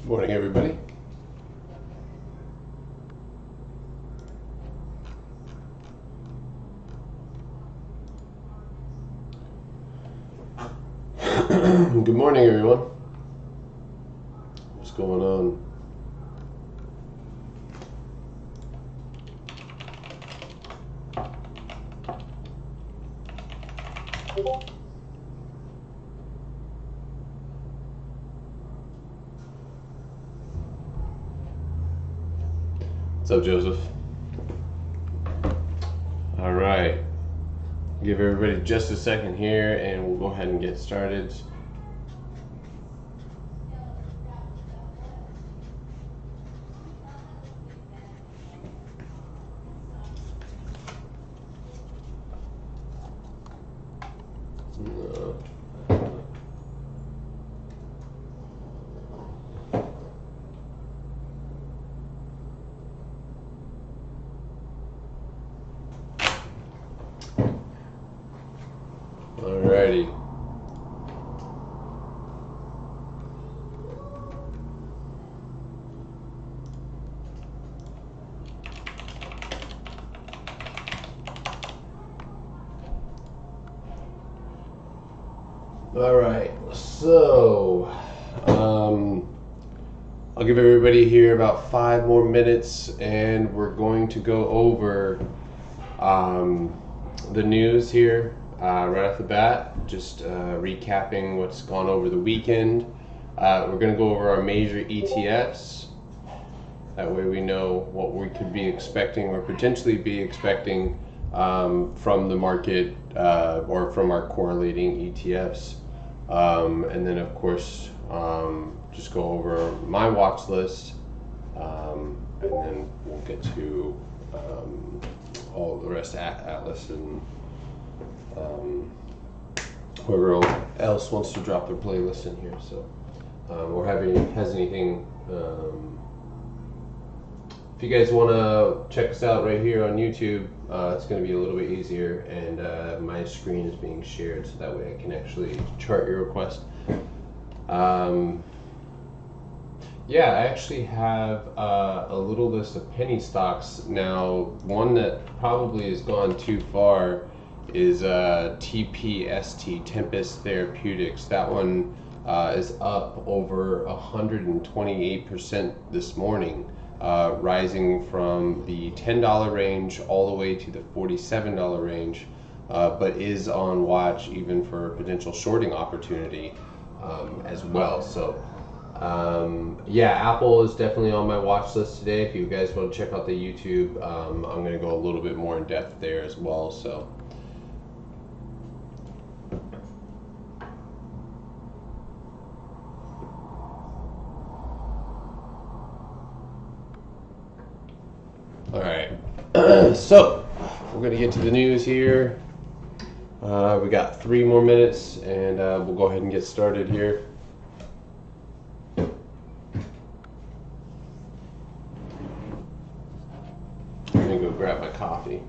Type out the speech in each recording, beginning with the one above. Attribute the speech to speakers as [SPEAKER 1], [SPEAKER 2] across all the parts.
[SPEAKER 1] Morning, everybody. Good morning, everyone. What's going on? What's up, Joseph? All right. Give everybody just a second here and we'll go ahead and get started. Alrighty. All right, so I'll give everybody here about 5 more minutes and we're going to go over the news here right off the bat, just recapping what's gone over the weekend. We're going to go over our major ETFs. That way we know what we could be expecting or potentially be expecting from the market or from our correlating ETFs. And then of course just go over my watch list and then we'll get to all the rest, Atlas and whoever else wants to drop their playlist in here. So or has anything, if you guys want to check us out right here on YouTube, it's going to be a little bit easier, and my screen is being shared so that way I can actually chart your request. Yeah, I actually have a little list of penny stocks now. One that probably has gone too far is TPST, Tempest Therapeutics. That one is up over 128% this morning, rising from the $10 range all the way to the $47 range, but is on watch even for potential shorting opportunity as well. So yeah, Apple is definitely on my watch list today. If you guys want to check out the YouTube, I'm going to go a little bit more in depth there as well. So all right, so we're going to get to the news here. We got 3 more minutes and we'll go ahead and get started here. I'm going to go grab my coffee.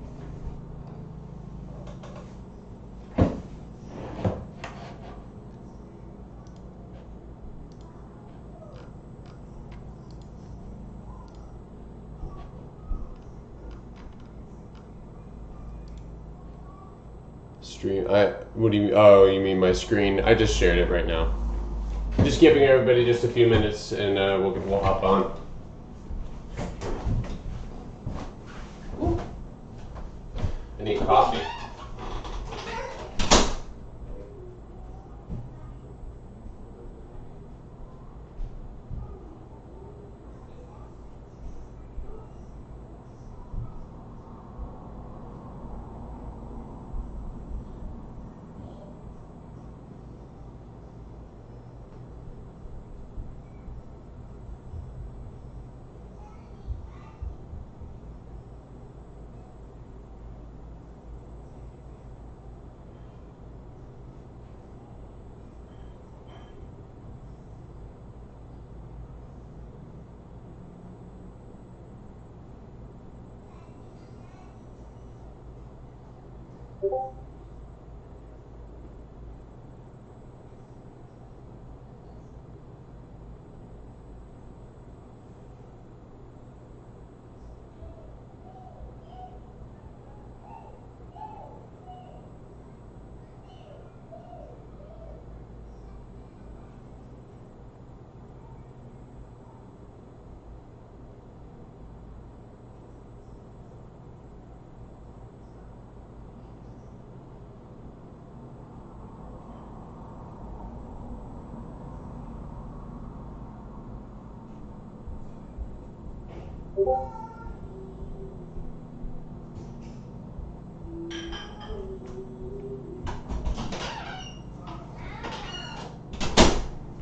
[SPEAKER 1] Stream. What do you? Oh, you mean my screen? I just shared it right now. Just giving everybody just a few minutes, and we'll hop on. I need coffee.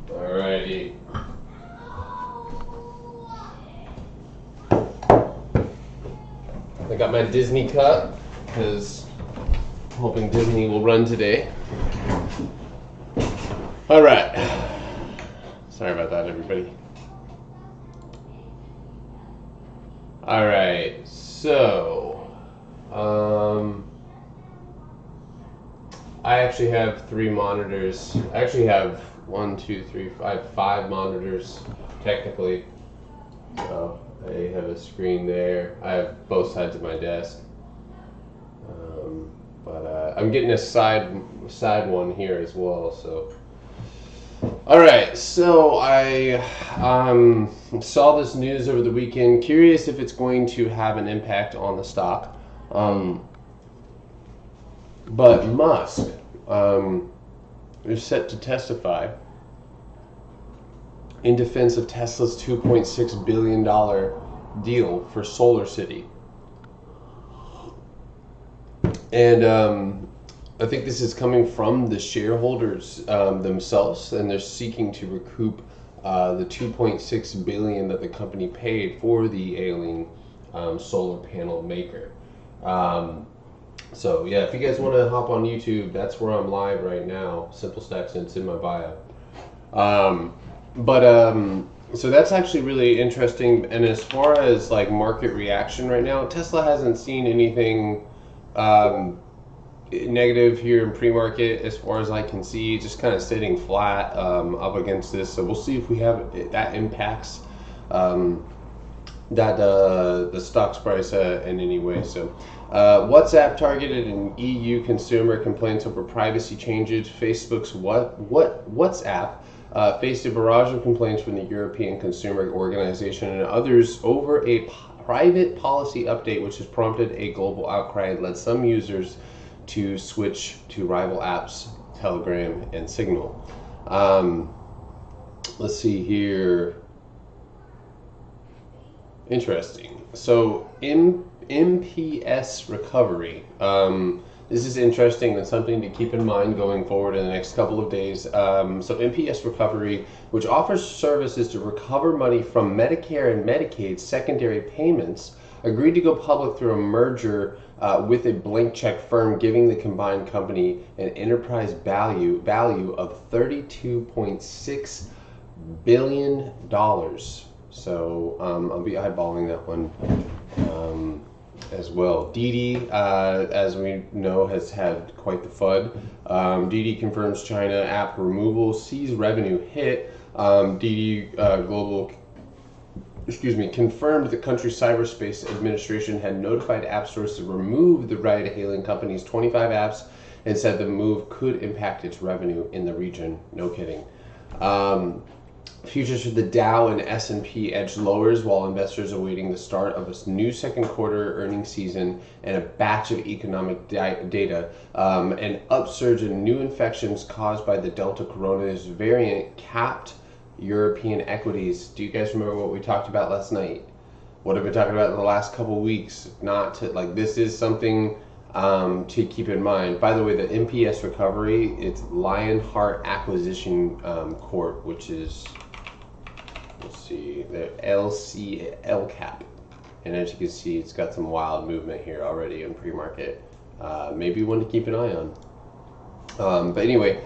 [SPEAKER 1] Alrighty. I got my Disney cup because I'm hoping Disney will run today. Alright. Sorry about that, everybody. Alright, so I actually have 3 monitors. I actually have 5 monitors technically. So I have a screen there. I have both sides of my desk. But I'm getting a side one here as well. So, all right. So I saw this news over the weekend. Curious if it's going to have an impact on the stock. But Musk is set to testify in defense of Tesla's $2.6 billion deal for Solar City. And I think this is coming from the shareholders themselves, and they're seeking to recoup the $2.6 billion that the company paid for the ailing solar panel maker. So yeah, if you guys want to hop on YouTube, that's where I'm live right now. Simple Stacks, and it's in my bio. So that's actually really interesting. And as far as like market reaction right now, Tesla hasn't seen anything negative here in pre-market as far as I can see. Just kind of sitting flat up against this. So we'll see if we have that impacts the stock's price in any way. So WhatsApp targeted an EU consumer complaints over privacy changes. Facebook's WhatsApp faced a barrage of complaints from the European Consumer Organization and others over a private policy update, which has prompted a global outcry and led some users to switch to rival apps, Telegram and Signal. Let's see here. Interesting. So MPS recovery. This is interesting and something to keep in mind going forward in the next couple of days. So MPS recovery, which offers services to recover money from Medicare and Medicaid secondary payments, agreed to go public through a merger with a blank check firm, giving the combined company an enterprise value of $32.6 billion. So I'll be eyeballing that one as well. Didi, as we know, has had quite the FUD. Didi confirms China app removal sees revenue hit. Didi Global, confirmed the country's cyberspace administration had notified app stores to remove the ride-hailing company's 25 apps and said the move could impact its revenue in the region. No kidding. Futures for the Dow and S&P edged lowers while investors awaiting the start of a new second quarter earnings season and a batch of economic data. An upsurge in new infections caused by the Delta coronavirus variant capped European equities. Do you guys remember what we talked about last night? What have we been talking about in the last couple weeks? Not to like, this is something to keep in mind. By the way, the MPS recovery, it's Lionheart Acquisition Corp, which is, let's see, the LCL cap. And as you can see, it's got some wild movement here already in pre-market. Maybe one to keep an eye on. But anyway,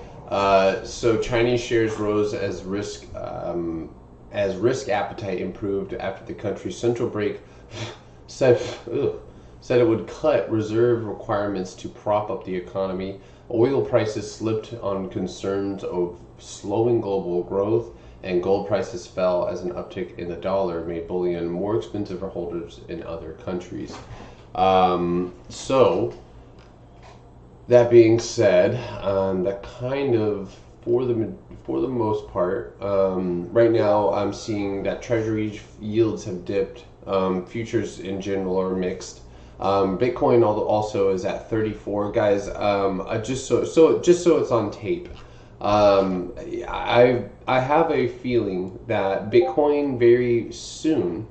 [SPEAKER 1] so Chinese shares rose as risk appetite improved after the country's central bank said it would cut reserve requirements to prop up the economy. Oil prices slipped on concerns of slowing global growth, and gold prices fell as an uptick in the dollar made bullion more expensive for holders in other countries. So, that being said, that kind of for the most part, right now I'm seeing that Treasury yields have dipped. Futures in general are mixed. Bitcoin also is at 34, guys. Just so it's on tape. I have a feeling that Bitcoin very soon,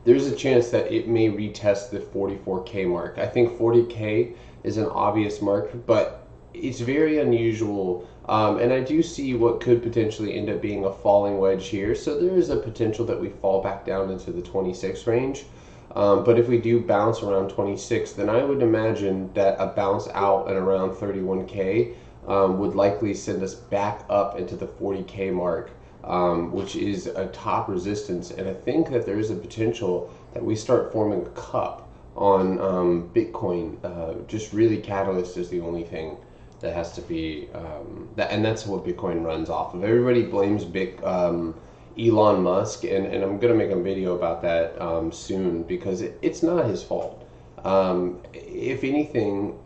[SPEAKER 1] there's a chance that it may retest the 44K mark. I think 40K is an obvious mark, but it's very unusual. And I do see what could potentially end up being a falling wedge here. So there is a potential that we fall back down into the 26 range. But if we do bounce around 26, then I would imagine that a bounce out at around 31K would likely send us back up into the 40K mark, which is a top resistance. And I think that there is a potential that we start forming a cup on Bitcoin. Just really catalyst is the only thing that has to be, and that's what Bitcoin runs off of. Everybody blames Elon Musk, and I'm going to make a video about that soon, because it's not his fault. If anything,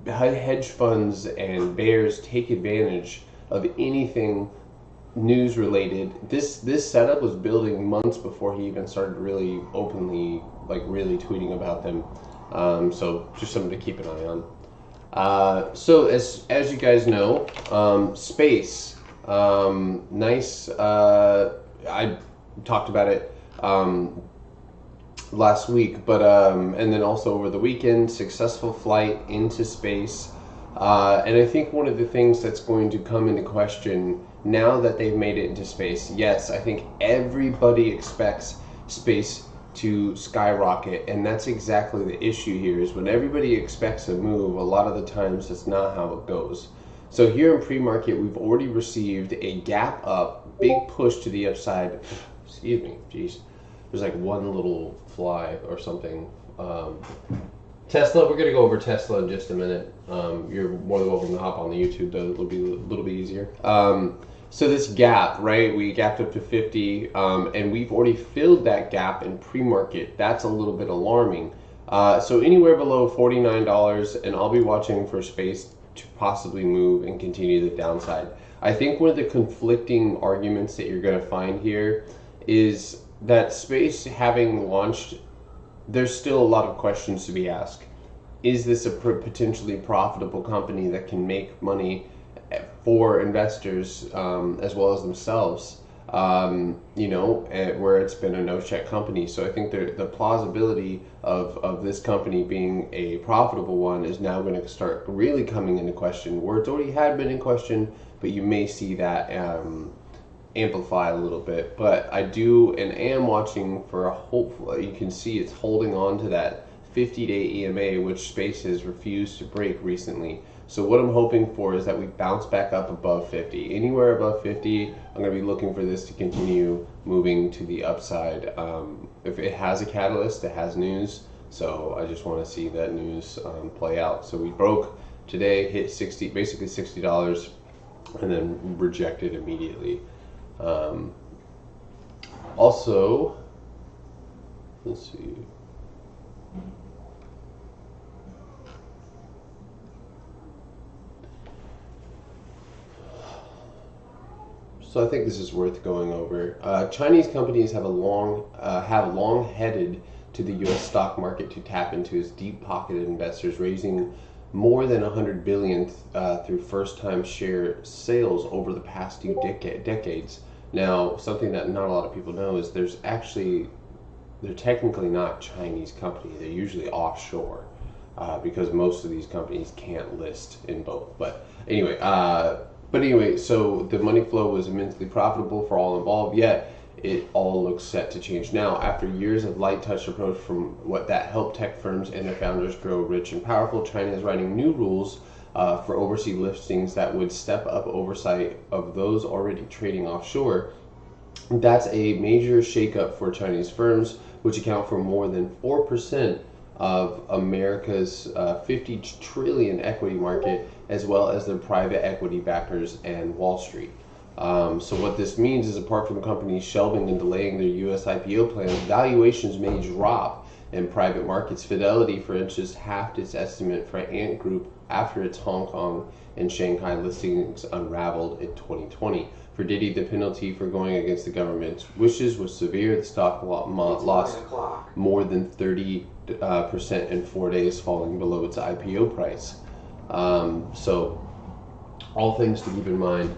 [SPEAKER 1] hedge funds and bears take advantage of anything news related. This setup was building months before he even started really openly, like really tweeting about them. So just something to keep an eye on. So as you guys know, Spce, nice. I talked about it last week, but and then also over the weekend, successful flight into space. And I think one of the things that's going to come into question now that they've made it into space, yes, I think everybody expects space to skyrocket, and that's exactly the issue here, is when everybody expects a move, a lot of the times that's not how it goes. So here in pre-market, we've already received a gap up, big push to the upside. Excuse me, jeez. There's like one little fly or something. Tesla, we're going to go over Tesla in just a minute. You're more than welcome to hop on the YouTube, though. It'll be a little bit easier. So this gap, right, we gapped up to 50, and we've already filled that gap in pre-market. That's a little bit alarming. So anywhere below $49, and I'll be watching for space to possibly move and continue the downside. I think one of the conflicting arguments that you're going to find here is that space having launched, there's still a lot of questions to be asked. Is this a potentially profitable company that can make money for investors as well as themselves, where it's been a no-check company? So I think the plausibility of this company being a profitable one is now going to start really coming into question, where it's already had been in question, but you may see that amplify a little bit. But I do and am watching for a hopeful. You can see it's holding on to that 50-day EMA, which space has refused to break recently. So what I'm hoping for is that we bounce back up above 50. Anywhere above 50, I'm going to be looking for this to continue moving to the upside. If it has a catalyst, it has news. So I just want to see that news play out. So we broke today, hit 60, basically $60, and then rejected immediately. Also, let's see. So I think this is worth going over. Chinese companies have long headed to the U.S. stock market to tap into its deep-pocketed investors, raising more than $100 billion through first-time share sales over the past few decades. Now, something that not a lot of people know is they're technically not Chinese companies. They're usually offshore because most of these companies can't list in both. But anyway, so the money flow was immensely profitable for all involved, yet it all looks set to change now. After years of light touch approach from what that helped tech firms and their founders grow rich and powerful, China is writing new rules for overseas listings that would step up oversight of those already trading offshore. That's a major shakeup for Chinese firms, which account for more than 4% of America's 50 trillion equity market, as well as their private equity backers and Wall Street. So what this means is, apart from companies shelving and delaying their U.S. IPO plans, valuations may drop in private markets. Fidelity, for instance, halved its estimate for Ant Group after its Hong Kong and Shanghai listings unraveled in 2020. For Diddy, the penalty for going against the government's wishes was severe. The stock lost more than 30% in 4 days, falling below its IPO price. So, all things to keep in mind.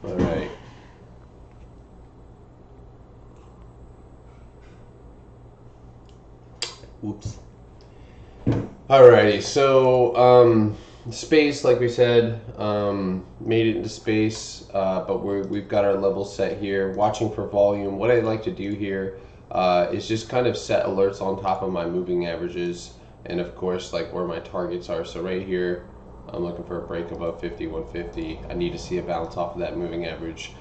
[SPEAKER 1] All right. Whoops. Alrighty, so Spce, like we said, made it into Spce, but we've got our level set here. Watching for volume. What I like to do here is just kind of set alerts on top of my moving averages, and of course, like where my targets are. So right here, I'm looking for a break above 5150. I need to see a bounce off of that moving average.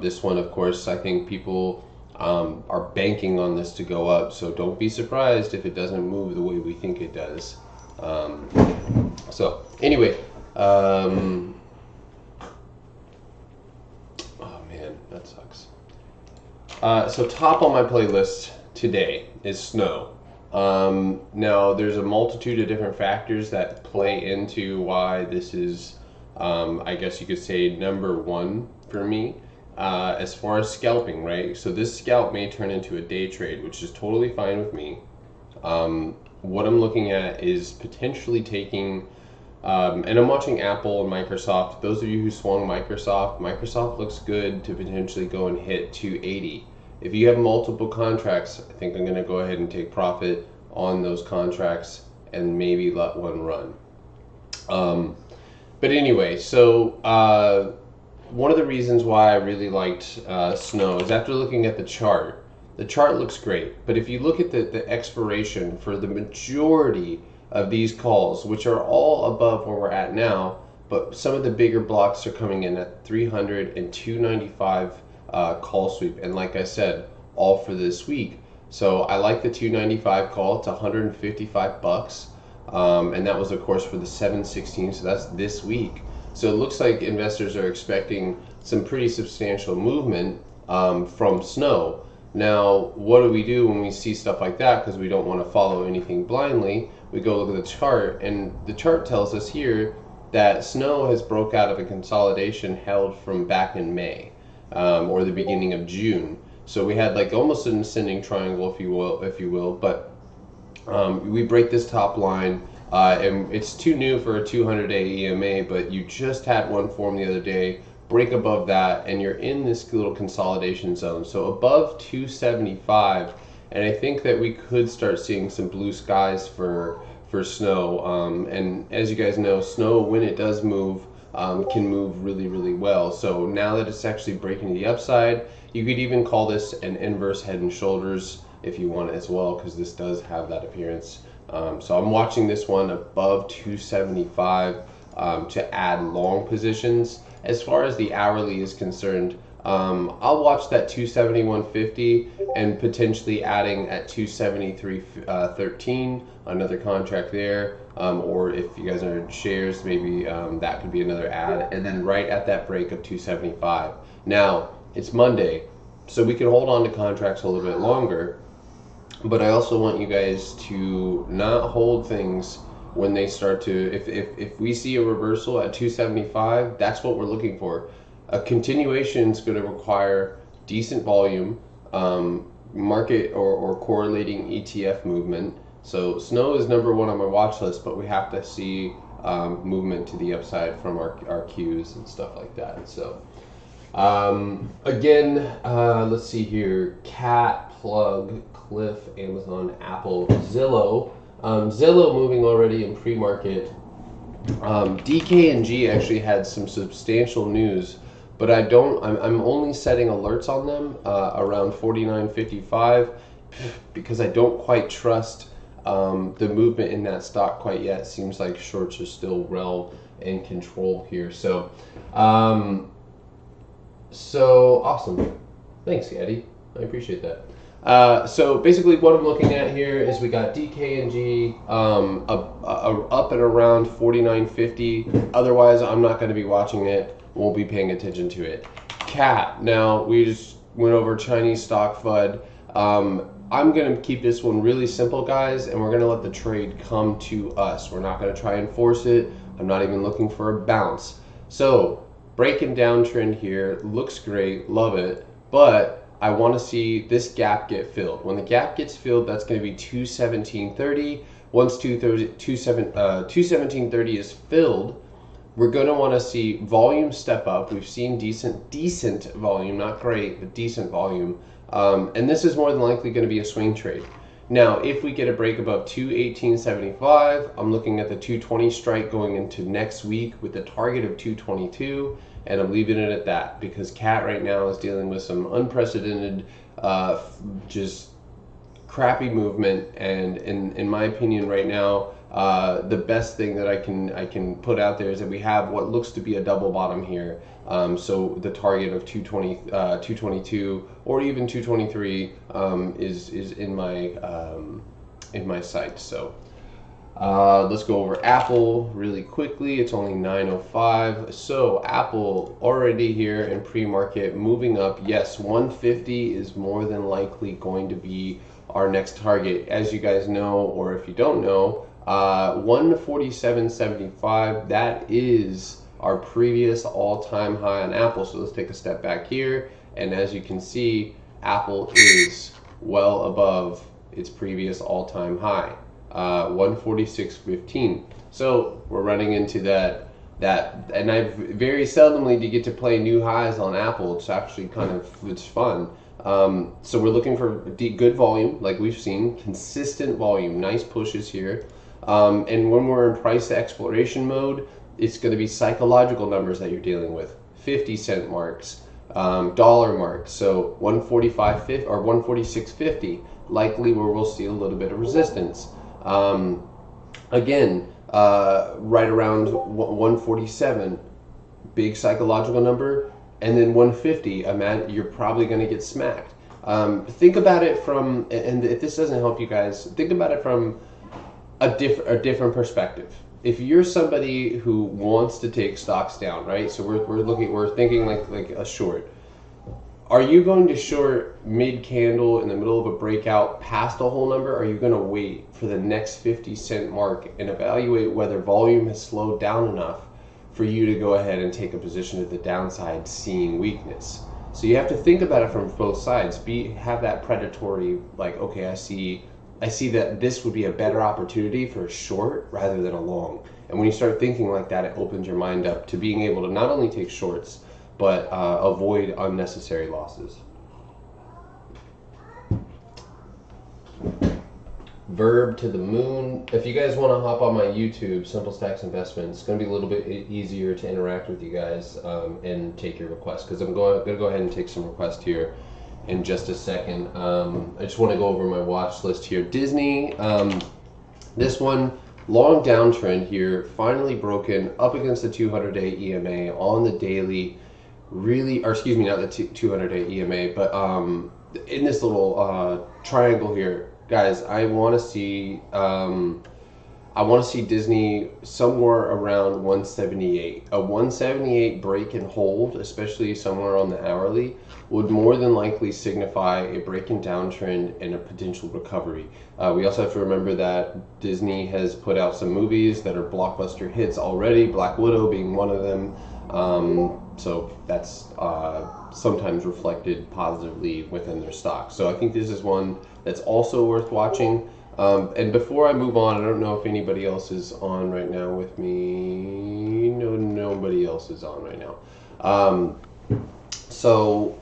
[SPEAKER 1] This one, of course, I think people are banking on this to go up, so don't be surprised if it doesn't move the way we think it does. So anyway, oh man, that sucks. So top on my playlist today is snow. Now there's a multitude of different factors that play into why this is, I guess you could say, number one for me. As far as scalping, right? So this scalp may turn into a day trade, which is totally fine with me. What I'm looking at is potentially taking, and I'm watching Apple and Microsoft. Those of you who swung Microsoft looks good to potentially go and hit 280. If you have multiple contracts, I think I'm going to go ahead and take profit on those contracts and maybe let one run. But anyway, so one of the reasons why I really liked snow is after looking at the chart looks great. But if you look at the expiration for the majority of these calls, which are all above where we're at now, but some of the bigger blocks are coming in at 300 and 295 call sweep. And like I said, all for this week. So I like the 295 call. It's 155 bucks. And that was, of course, for the 7/16. So that's this week. So it looks like investors are expecting some pretty substantial movement from snow. Now, what do we do when we see stuff like that? Because we don't want to follow anything blindly. We go look at the chart, and the chart tells us here that snow has broke out of a consolidation held from back in May or the beginning of June. So we had like almost an ascending triangle, if you will. But we break this top line. And it's too new for a 200-day EMA, but you just had one form the other day, break above that, and you're in this little consolidation zone. So above 275, and I think that we could start seeing some blue skies for snow. And as you guys know, snow, when it does move, can move really, really well. So now that it's actually breaking the upside, you could even call this an inverse head and shoulders if you want as well, because this does have that appearance. So I'm watching this one above 275 to add long positions. As far as the hourly is concerned, I'll watch that 271.50 and potentially adding at 273.13 another contract there. Or if you guys are in shares, maybe that could be another add. And then right at that break of 275. Now, it's Monday, so we can hold on to contracts a little bit longer. But I also want you guys to not hold things when they start to, if we see a reversal at 275, that's what we're looking for. A continuation is going to require decent volume, market or correlating ETF movement. So snow is number one on my watch list, but we have to see movement to the upside from our Qs and stuff like that. So again, let's see here. Cat, Plug, Cliff, Amazon, Apple, Zillow. Zillow moving already in pre-market. DK&G actually had some substantial news, but I'm only setting alerts on them around 49.55 because I don't quite trust the movement in that stock quite yet. Seems like shorts are still well and control here. So, so awesome. Thanks, Eddie. I appreciate that. So basically what I'm looking at here is we got DKNG up and around 49.50. Otherwise, I'm not going to be watching it. Won't be paying attention to it. CAT. Now, we just went over Chinese stock FUD. I'm going to keep this one really simple, guys, and we're going to let the trade come to us. We're not going to try and force it. I'm not even looking for a bounce. So, breaking downtrend here. Looks great. Love it. But I want to see this gap get filled. When the gap gets filled, that's going to be 217.30. Once 217.30 is filled, we're going to want to see volume step up. We've seen decent volume, not great, but decent volume. And this is more than likely going to be a swing trade. Now, if we get a break above 218.75, I'm looking at the 220 strike going into next week with a target of 222, and I'm leaving it at that because CAT right now is dealing with some unprecedented, just crappy movement. And in my opinion, right now, the best thing that I can put out there is that we have what looks to be a double bottom here. So the target of 222 or even 223 is in my sights. So let's go over Apple really quickly. It's only 9:05. So Apple already here in pre-market moving up. Yes, 150 is more than likely going to be our next target. As you guys know, or if you don't know, 147.75, that is our previous all-time high on Apple. So let's take a step back here, and as you can see, Apple is well above its previous all-time high, 146.15. So we're running into that, and I very seldomly do get to play new highs on Apple. It's actually it's fun. So we're looking for good volume, like we've seen, consistent volume, nice pushes here. And when we're in price exploration mode, it's going to be psychological numbers that you're dealing with. 50-cent marks, dollar marks. So 145.50 or 146.50, likely where we'll see a little bit of resistance. Again, right around 147, big psychological number. And then 150, you're probably going to get smacked. Think about it from, and if this doesn't help you guys, think about it from a different perspective. If you're somebody who wants to take stocks down, right? So we're thinking like a short. Are you going to short mid candle in the middle of a breakout past a whole number? Or are you going to wait for the next 50-cent mark and evaluate whether volume has slowed down enough for you to go ahead and take a position to the downside, seeing weakness? So you have to think about it from both sides. Have that predatory, like, okay, I see that this would be a better opportunity for a short rather than a long. And when you start thinking like that, it opens your mind up to being able to not only take shorts, but avoid unnecessary losses. Verb to the moon. If you guys want to hop on my YouTube, Simple Stacks Investments, it's going to be a little bit easier to interact with you guys and take your requests, because I'm going to go ahead and take some requests here in just a second. I just want to go over my watch list here. Disney, this one, long downtrend here, finally broken up against the 200-day EMA on the daily. Really, or excuse me, not the 200-day EMA, but in this little triangle here, guys, I want to see Disney somewhere around 178. A 178 break and hold, especially somewhere on the hourly, would more than likely signify a break and downtrend and a potential recovery. We also have to remember that Disney has put out some movies that are blockbuster hits already, Black Widow being one of them. So that's sometimes reflected positively within their stock. So I think this is one that's also worth watching. And before I move on, I don't know if anybody else is on right now with me. No, nobody else is on right now. So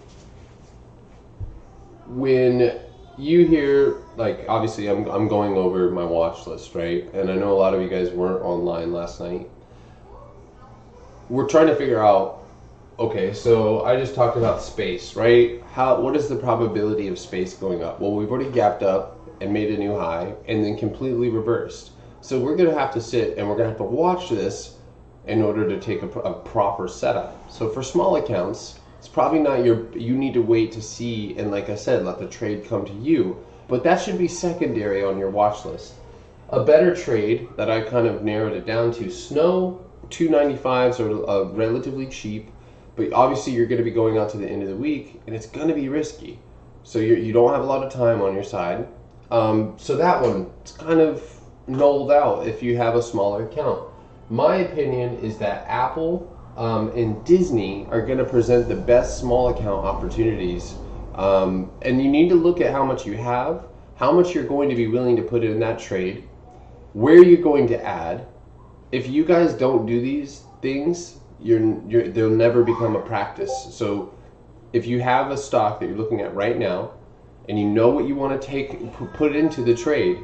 [SPEAKER 1] when you hear, like, obviously I'm going over my watch list, right? And I know a lot of you guys weren't online last night. We're trying to figure out, okay, so I just talked about Spce, right? What is the probability of Spce going up? Well, we've already gapped up and made a new high and then completely reversed. So we're going to have to sit and we're going to have to watch this in order to take a proper setup. So for small accounts, it's probably not you need to wait to see, and like I said, let the trade come to you, but that should be secondary on your watch list. A better trade that I kind of narrowed it down to, Snow 295s are relatively cheap, but obviously you're going to be going out to the end of the week, and it's going to be risky. So you don't have a lot of time on your side. So that one, it's kind of nulled out if you have a smaller account. My opinion is that Apple and Disney are going to present the best small account opportunities. And you need to look at how much you have, how much you're going to be willing to put in that trade, where you're going to add. If you guys don't do these things, they'll never become a practice. So if you have a stock that you're looking at right now, and you know what you want to put into the trade,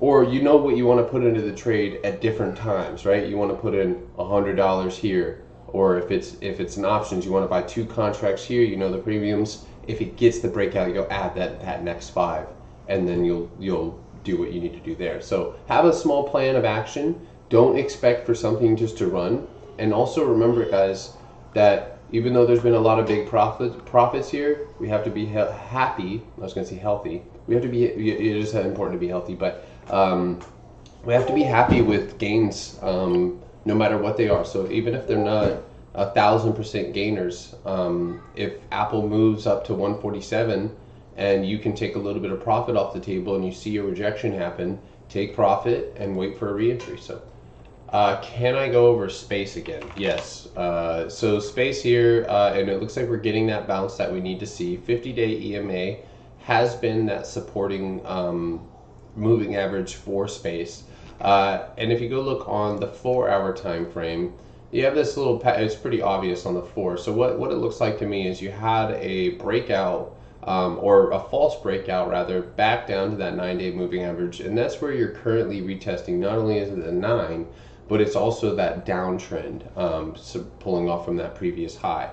[SPEAKER 1] or you know what you want to put into the trade at different times, right? You want to put in $100 here, or if it's an options, you want to buy 2 contracts here. You know the premiums. If it gets the breakout, you'll add that next 5, and then you'll do what you need to do there. So have a small plan of action. Don't expect for something just to run. And also remember, guys, that even though there's been a lot of big profits here, we have to be happy. I was going to say healthy. We have to be. It is important to be healthy, but we have to be happy with gains, no matter what they are. So even if they're not 1,000% gainers, if Apple moves up to 147 and you can take a little bit of profit off the table and you see a rejection happen, take profit and wait for a re-entry. So can I go over Spce again? Yes. So Spce here, and it looks like we're getting that bounce that we need to see. 50-day EMA has been that supporting moving average for Spce. And if you go look on the 4-hour time frame, you have this little, it's pretty obvious on the 4. So what it looks like to me is you had a breakout, or a false breakout rather, back down to that 9-day moving average, and that's where you're currently retesting. Not only is it a 9, but it's also that downtrend, so pulling off from that previous high.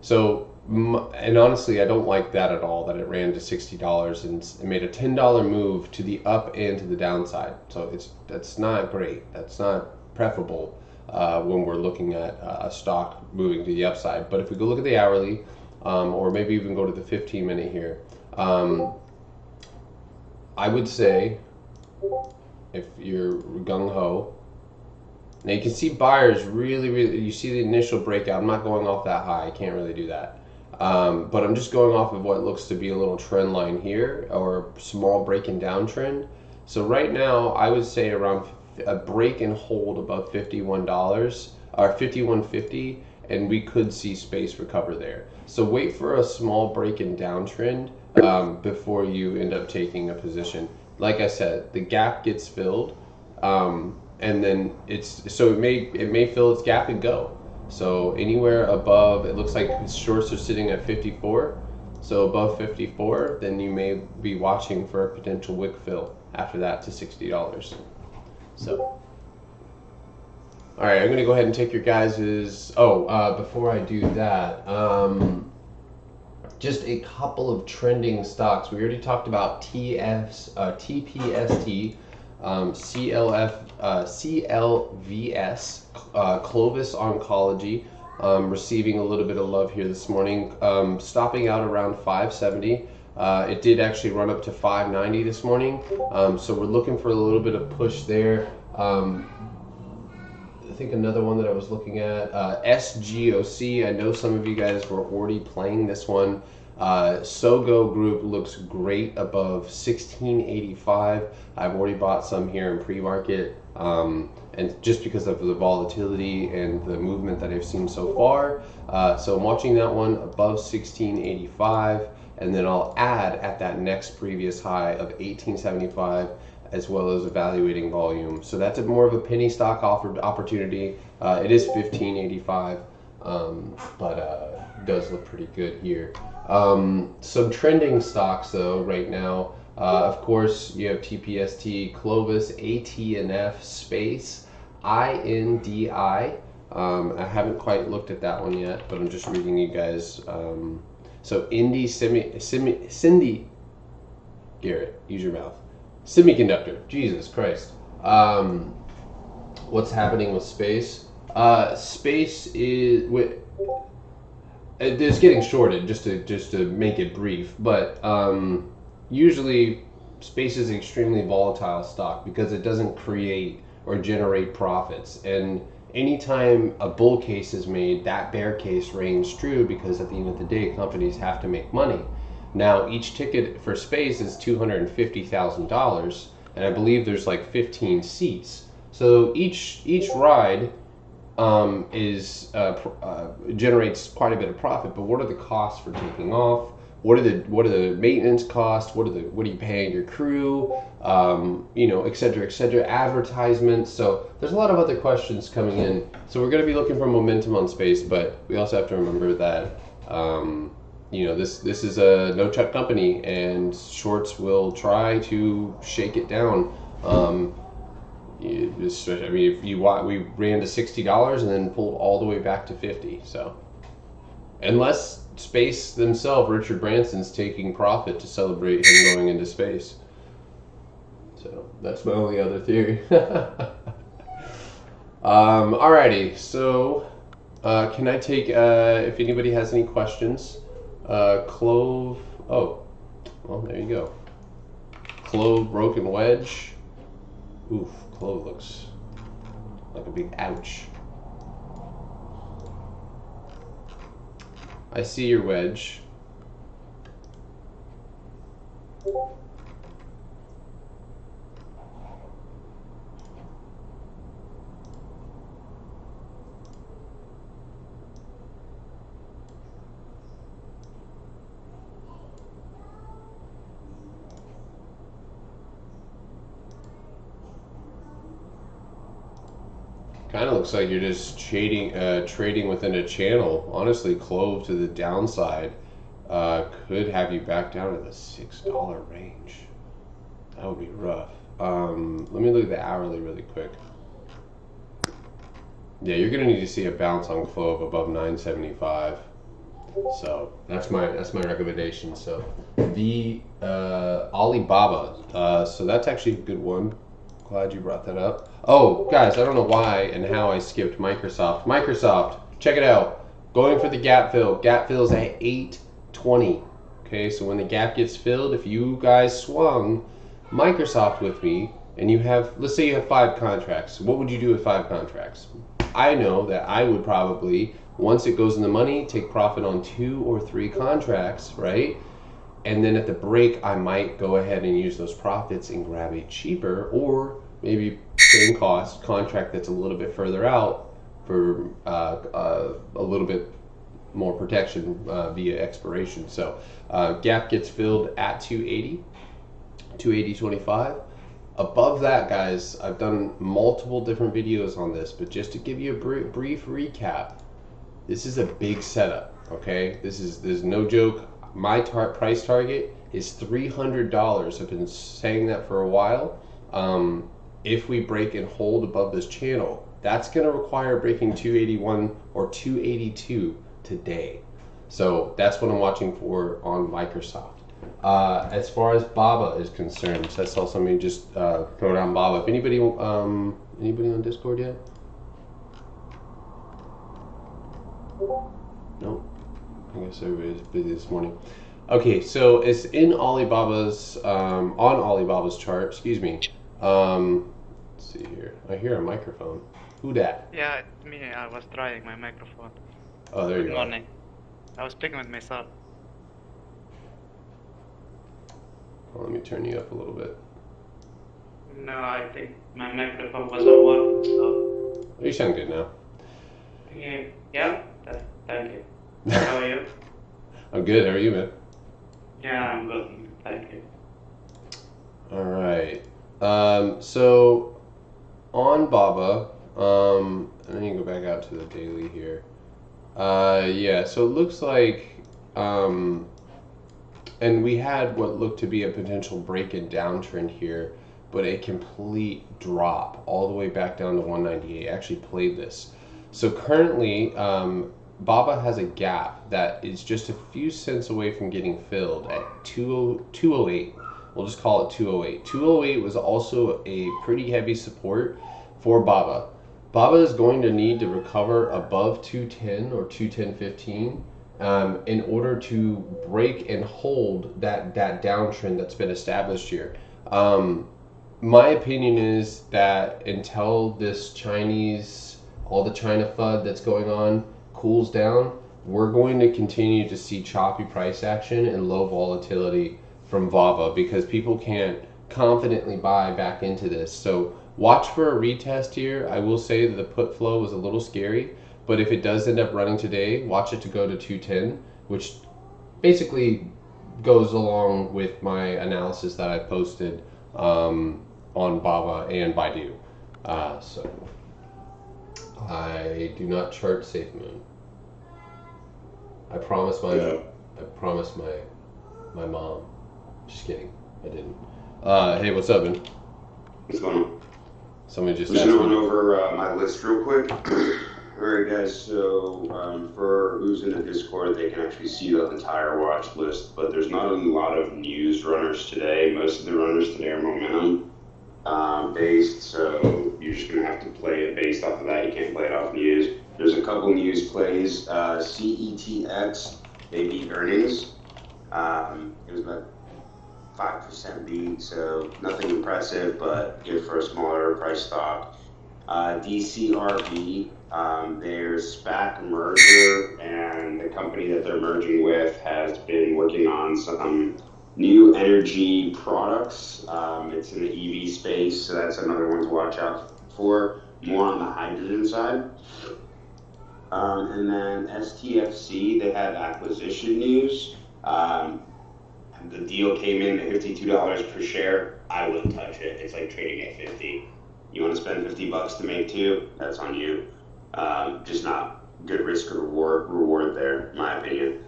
[SPEAKER 1] So, and honestly, I don't like that at all, that it ran to $60 and it made a $10 move to the up and to the downside. So that's not great. That's not preferable when we're looking at a stock moving to the upside. But if we go look at the hourly, or maybe even go to the 15-minute here, I would say, if you're gung-ho, now you can see buyers really, you see the initial breakout. I'm not going off that high, I can't really do that. But I'm just going off of what looks to be a little trend line here, or a small breaking down trend. So right now, I would say around a break and hold above $51, or $51.50, and we could see Spce recover there. So wait for a small break and downtrend before you end up taking a position. Like I said, the gap gets filled, and then it may fill its gap and go. So anywhere above, it looks like shorts are sitting at 54. So above 54, then you may be watching for a potential wick fill after that to $60. So, all right, I'm going to go ahead and take your guys's. Before I do that, just a couple of trending stocks. We already talked about TPST, CLVS, Clovis Oncology, receiving a little bit of love here this morning, stopping out around 570. It did actually run up to 590 this morning, so we're looking for a little bit of push there. I think another one that I was looking at, SGOC. I know some of you guys were already playing this one. Sogo Group looks great above 1685. I've already bought some here in pre-market, and just because of the volatility and the movement that I've seen so far. So I'm watching that one above 1685, and then I'll add at that next previous high of 1875, as well as evaluating volume. So that's more of a penny stock opportunity. It is 1585, but does look pretty good here. Some trending stocks though right now. Of course, you have TPST, Clovis, AT&F, Spce, INDI. I haven't quite looked at that one yet, but I'm just reading you guys. So Cindy Garrett, use your mouth. Semiconductor, Jesus Christ. What's happening with Spce? Space is it's getting shorted just to make it brief, but usually Space is an extremely volatile stock because it doesn't create or generate profits. And anytime a bull case is made, that bear case reigns true because at the end of the day, companies have to make money. Now, each ticket for Space is $250,000, and I believe there's like 15 seats. So each ride generates quite a bit of profit. But what are the costs for taking off? What are the maintenance costs? What are you paying your crew? Et cetera, et cetera. Advertisements. So there's a lot of other questions coming in. So we're going to be looking for momentum on Space, but we also have to remember that this is a no chuck company, and shorts will try to shake it down. We ran to $60 and then pulled all the way back to 50. So unless Space themselves, Richard Branson's taking profit to celebrate him going into space. So that's my only other theory. Alrighty, so can I take, if anybody has any questions, Clove, oh, well, there you go. Clove, broken wedge. Oof, Clove looks like a big ouch. I see your wedge. Kind of looks like you're just trading within a channel. Honestly, Clove to the downside could have you back down to the $6 range. That would be rough. Let me look at the hourly really quick. Yeah, you're gonna need to see a bounce on Clove above 975. So that's my recommendation. So the Alibaba. So that's actually a good one. Glad you brought that up. Oh, guys, I don't know why and how I skipped Microsoft. Microsoft, check it out. Going for the gap fill. Gap fill's at 820. Okay, so when the gap gets filled, if you guys swung Microsoft with me and you have, let's say you have 5 contracts. What would you do with 5 contracts? I know that I would probably, once it goes in the money, take profit on 2 or 3 contracts, right? And then at the break, I might go ahead and use those profits and grab a cheaper or maybe same cost contract that's a little bit further out for a little bit more protection via expiration. So gap gets filled at 280, 280.25. Above that, guys, I've done multiple different videos on this, but just to give you a brief recap, this is a big setup, okay? There's no joke. My price target is $300. I've been saying that for a while. If we break and hold above this channel, that's going to require breaking 281 or 282 today. So that's what I'm watching for on Microsoft. As far as Baba is concerned, so I saw somebody just throw down Baba. If anybody on Discord yet? Nope. I guess everybody's busy this morning. Okay, so it's in Alibaba's on Alibaba's chart. Excuse me. Let's see here. I hear a microphone. Who that?
[SPEAKER 2] Yeah, it's me. I was trying my microphone.
[SPEAKER 1] Oh, there you go.
[SPEAKER 2] Good morning. I was speaking with myself.
[SPEAKER 1] Well, let me turn you up a little bit.
[SPEAKER 2] No, I think my microphone wasn't working, so...
[SPEAKER 1] Oh, you sound good now.
[SPEAKER 2] Yeah, thank you. How are you?
[SPEAKER 1] I'm good. How are you, man?
[SPEAKER 2] Yeah, I'm good. Thank you.
[SPEAKER 1] All right. So on Baba, and then you go back out to the daily here. Yeah. So it looks like, and we had what looked to be a potential break and downtrend here, but a complete drop all the way back down to 198. I actually played this. So currently, Baba has a gap that is just a few cents away from getting filled at 208. We'll just call it 208. 208 was also a pretty heavy support for Baba. Baba is going to need to recover above 210 or 210.15 in order to break and hold that downtrend that's been established here. My opinion is that until this all the China FUD that's going on cools down, we're going to continue to see choppy price action and low volatility from VAVA because people can't confidently buy back into this. So watch for a retest here. I will say that the put flow was a little scary, but if it does end up running today, watch it to go to 210, which basically goes along with my analysis that I posted on Baba and Bidu. So I do not chart SafeMoon. I promised my mom. Just kidding. I didn't. Hey, what's up, man?
[SPEAKER 3] What's going on?
[SPEAKER 1] Somebody just
[SPEAKER 3] I'm
[SPEAKER 1] asked
[SPEAKER 3] just going
[SPEAKER 1] me.
[SPEAKER 3] over my list real quick. Alright guys, so for who's in the Discord, they can actually see the entire watch list, but there's not a lot of news runners today. Most of the runners today are momentum based, so you're just going to have to play it based off of that. You can't play it off news. There's a couple news plays. CETX, they beat earnings. It was about 5% beat, so nothing impressive, but good for a smaller price stock. DCRV, their SPAC merger, and the company that they're merging with has been working on some new energy products. It's in the EV space, so that's another one to watch out for, more on the hydrogen side. And then STFC, they had acquisition news. The deal came in at $52 per share. I wouldn't touch it. It's like trading at 50. You want to spend $50 to make two? That's on you. Just not good risk or reward there, in my opinion.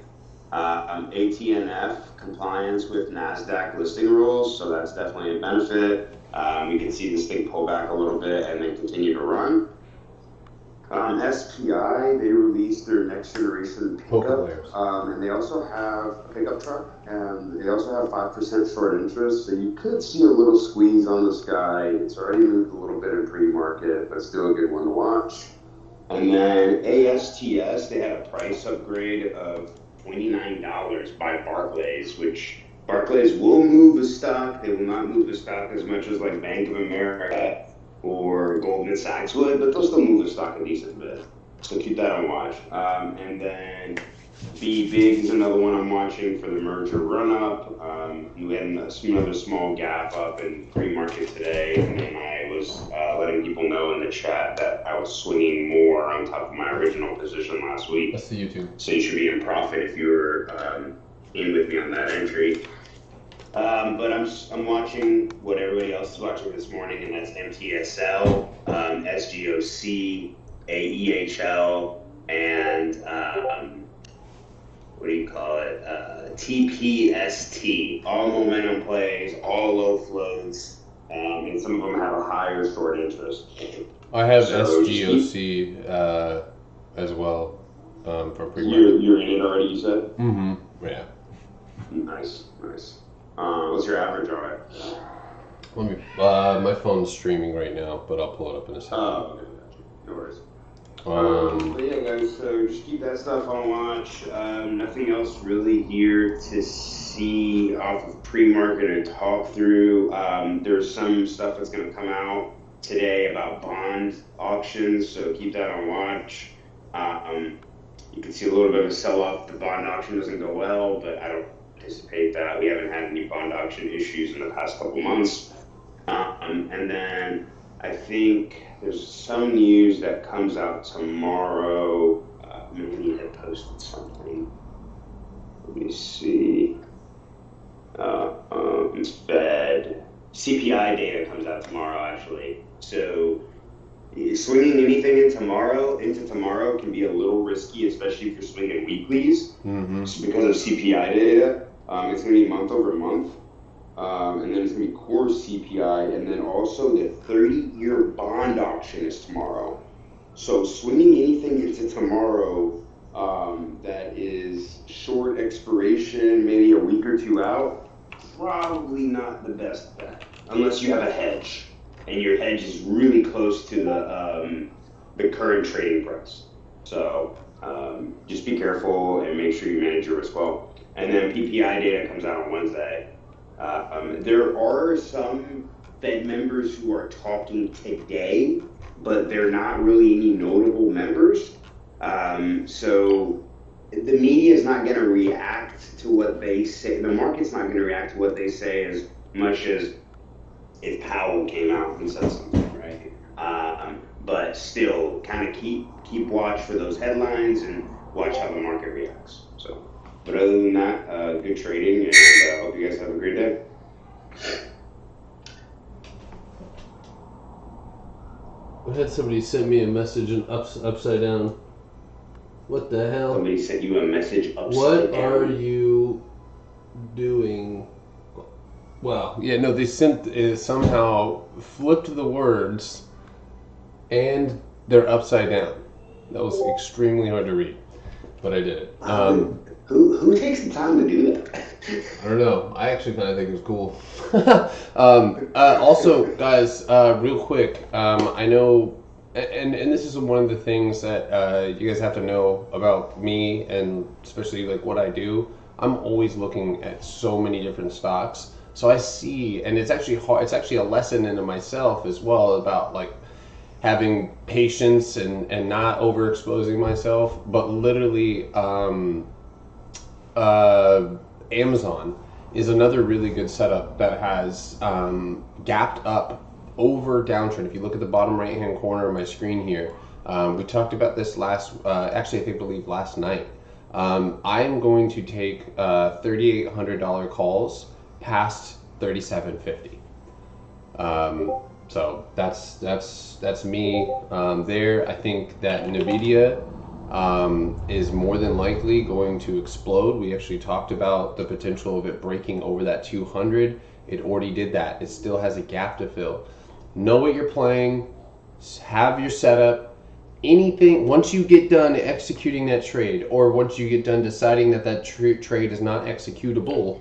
[SPEAKER 3] ATNF, compliance with NASDAQ listing rules, so that's definitely a benefit. We can see this thing pull back a little bit and then continue to run. SPI, they released their next generation pickup, and they also have a pickup truck, and they also have 5% short interest, so you could see a little squeeze on this guy. It's already moved a little bit in pre-market, but still a good one to watch. And then ASTS, they had a price upgrade of $29 by Barclays, which Barclays will move the stock. They will not move the stock as much as like Bank of America or Goldman Sachs would, but they'll still move the stock a decent bit. So keep that on watch. And then Be Big is another one I'm watching for the merger run-up. We had another small gap up in pre-market today, and then I was letting people know in the chat that I was swinging more on top of my original position last week.
[SPEAKER 1] That's the YouTube.
[SPEAKER 3] So you should be in profit if you were in with me on that entry. But I'm watching what everybody else is watching this morning, and that's MTSL, SGOC, AEHL, and what do you call it? TPST. All momentum plays, all low floats, and some of them have a higher short interest.
[SPEAKER 1] I have SGOC as well for pre-market.
[SPEAKER 3] You're in it already, you said?
[SPEAKER 1] Mm-hmm. Yeah.
[SPEAKER 3] Nice. What's your average on it?
[SPEAKER 1] Let me. My phone's streaming right now, but I'll pull it up in a second.
[SPEAKER 3] Oh, okay, gotcha. No worries. But yeah, guys. So just keep that stuff on watch. Nothing else really here to see off of pre-market and talk through. There's some stuff that's going to come out today about bond auctions, so keep that on watch. You can see a little bit of a sell-off. The bond auction doesn't go well, but I don't anticipate that. We haven't had any bond auction issues in the past couple months. And then I think there's some news that comes out tomorrow. Maybe I posted something. Let me see. Fed. CPI data comes out tomorrow, actually. So swinging anything into tomorrow can be a little risky, especially if you're swinging weeklies.
[SPEAKER 1] Mm-hmm.
[SPEAKER 3] Just because of CPI data. It's going to be month over month. And then it's going to be core CPI. And then also the 30-year bond auction is tomorrow. So swinging anything into tomorrow that is short expiration, maybe a week or two out, probably not the best bet. Unless you have a hedge. And your hedge is really close to the current trading price. So just be careful and make sure you manage your risk well. And then PPI data comes out on Wednesday. There are some Fed members who are talking today, but they're not really any notable members. So the media is not going to react to what they say. The market's not going to react to what they say as much as if Powell came out and said something, right? But still, kind of keep watch for those headlines and watch how the market reacts. So, but other than that, good trading, and I hope you guys have a great day.
[SPEAKER 1] I had somebody send me a message in upside down. What the hell?
[SPEAKER 3] Somebody sent you a message upside
[SPEAKER 1] what
[SPEAKER 3] down.
[SPEAKER 1] What are you doing? Wow. Yeah, no, they somehow flipped the words and they're upside down. That was extremely hard to read, but I did it.
[SPEAKER 3] Who takes the time to do that?
[SPEAKER 1] I don't know. I actually kind of think it was cool. Also, guys, real quick, I know, and this is one of the things that you guys have to know about me, and especially like what I do. I'm always looking at so many different stocks, so I see, and it's actually hard. It's actually a lesson into myself as well about like having patience and not overexposing myself, but literally. Amazon is another really good setup that has gapped up over downtrend. If you look at the bottom right hand corner of my screen here, we talked about this last night. I'm going to take $3,800 calls past $3,750. So that's me there. I think that Nvidia is more than likely going to explode. We actually talked about the potential of it breaking over that 200. It already did that. It still has a gap to fill. Know what you're playing. Have your setup. Anything, once you get done executing that trade, or once you get done deciding that trade is not executable,